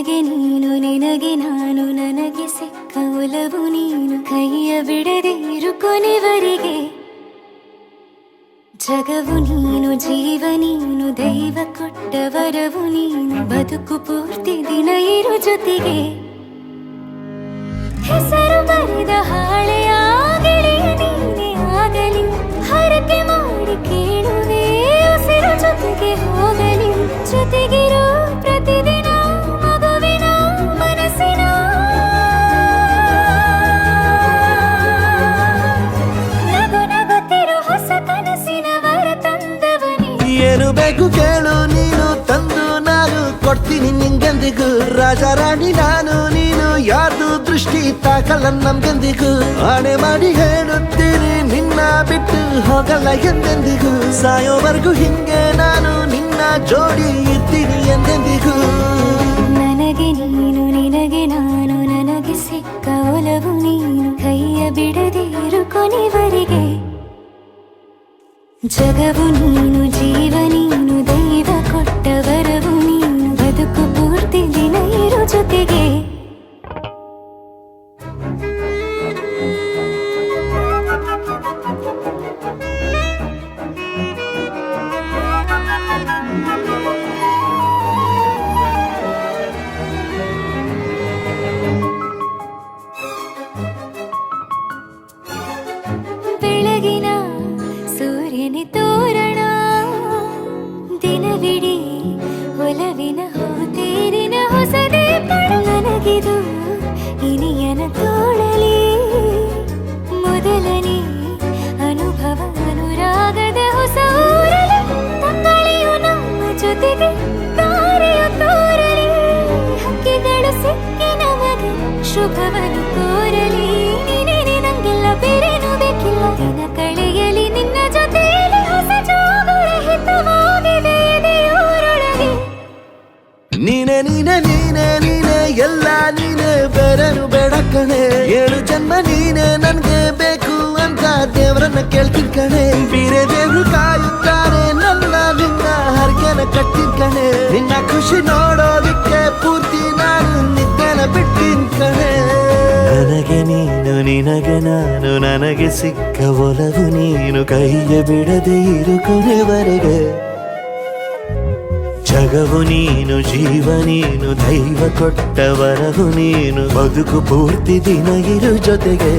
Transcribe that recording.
ನನಗೆ ನೀನು ನಿನಗೆ ನಾನು ನನಗೆ ಸಿಕ್ಕ ಒಲವು ನೀನು ಕೈಯ ಬಿಡದೆ ಇರು ಕೊನೆವರೆಗೆ ಜಗವು ನೀನು ಜೀವ ನೀನು ದೈವ ಕೊಟ್ಟ ವರವು ನೀನು ಬದುಕು ಪೂರ್ತಿ ದಿನ ಇರು ಜೊತೆಗೆ ಹೆಸರು ಬರೆದ ಹಾಳೆಯ ಗೆಳೆಯ ನೀನೇ ಆಗಲಿ ಹರಕೆ ಮಾಡಿ ಕೇಳುವೆ ಉಸಿರು ಜೊತೆಗೆ ಹೋಗಲಿ ಜೊತೆಗಿರೋ ಪ್ರತಿದಿನ ಮಗುವಿನ ಮನಸ್ಸಿನ ನಗು ನಗುತ್ತಿರೋ ಹೊಸ ಕನಸಿನ ವರ ತಂದವನೇ ಏನು ಬೇಕು ಕೇಳು ನೀನು ತಂದು ನಾನು ಕೊಡ್ತೀನಿ ನಿಂಗೆಂದಿಗೂ ರಾಜ ರಾಣಿ ನಾನು ನೀನು ಯಾರ್ದು ದೃಷ್ಟಿ ತಾಕಲ್ಲ ನಮ್ಗೆಂದಿಗೂ ಆಣೆ ಮಾಡಿ ಹೇಳುತ್ತೀನಿ ನಿನ್ನ ಬಿಟ್ಟು ಹೋಗಲ್ಲ ಎಂದೆಂದಿಗೂ ಸಾಯೋವರೆಗೂ ಹಿಂಗೆ ನಾನು ನಿನ್ನ ಜೋಡಿ ಇರ್ತೀನಿ ಎಂದೆಂದಿಗೂ ನನಗೆ ನೀನು ನಿನಗೆ ನಾನು ನನಗೆ ಸಿಕ್ಕ ಒಲವು ನೀನು ಕೈಯ ಬಿಡದೆ ಇರು ಕೊನೆವರೆಗೆ ಜಗವು ನೀನು ಜೀವ ನೀನು ದೈವ ಕೊಟ್ಟ ವರವು ನೀನು ಬದುಕು ಪೂರ್ತಿ ದಿನ ಇರು ಜೊತೆಗೆ ಬೆಳಗಿನ ಸೂರ್ಯನೇ ತೋರಣ ದಿನವಿಡೀ ಒಲವಿನ ಹೋತೇರಿನ ಹೊಸದೇ ಪಡ ನನಗಿದು ಇನಿಯನ ತೋಳಲಿ ಮೊದಲನೇ ಅನುಭವ ಅನುರಾಗದ ಹೊಸ ಊರಲಿ ತಂಗಳಿಯು ನಮ್ಮ ಜೊತೆಗೆ ತಾರೆಯು ತೋರಲಿ ಹಕ್ಕಿಗಳು ಸಿಕ್ಕಿ ನಮಗೆ ಶುಭವನ್ನು ಕೋರಲಿ ನೀನೇನೆ ನಂಗೆಲ್ಲ ಬೇರೇನು ಬೇಕಿಲ್ಲ ದಿನ ಕಳೆಯಲಿ ನಿನ್ನ ಜೊತೆಯಲ್ಲಿ ಹೊಸ ಜೋಗುಳ ಹಿತವಾಗಿದೆ ಎದೆಯೂರೊಳಗೆ ನೀನೆ ನೀನೆ ನೀನೆ ನೀನೆ ಎಲ್ಲ ನೀನೆ ಬೇರೆನು ಬೇಡ ಕಣೆ ಏಳು ಜನ್ಮ ನೀನೆ ನನ್ಗೆ ಬೇಕು ಅಂತ ದೇವರನ್ನ ಕೇಳ್ತೀನಿ ಕಣೆ ಬೇರೆ ದೇವ್ರು ಕಾಯುತ್ತಾರೆ ನನ್ನ ನಿನ್ನ ಹರ್ಗೆನ ಕಟ್ಟಿನ ಕಣೆ ನಿನ್ನ ಖುಷಿ ನೋಡೋದಿಕ್ಕೆ ಪೂರ್ತಿ ನಾನು ನಿದ್ದೆನ ಬಿಟ್ಟಿನ ಕಣೆ ನನಗೆ ನೀನು ನಿನಗೆ ನಾನು ನನಗೆ ಸಿಕ್ಕ ಒಲವು ನೀನು ಕೈಯ ಬಿಡದೆ ಇರು ಕೊನೆವರೆಗೆ ಜಗವು ನೀನು ಜೀವ ನೀನು ದೈವ ಕೊಟ್ಟ ವರವು ನೀನು ಬದುಕು ಪೂರ್ತಿ ದಿನ ಇರು ಜೊತೆಗೆ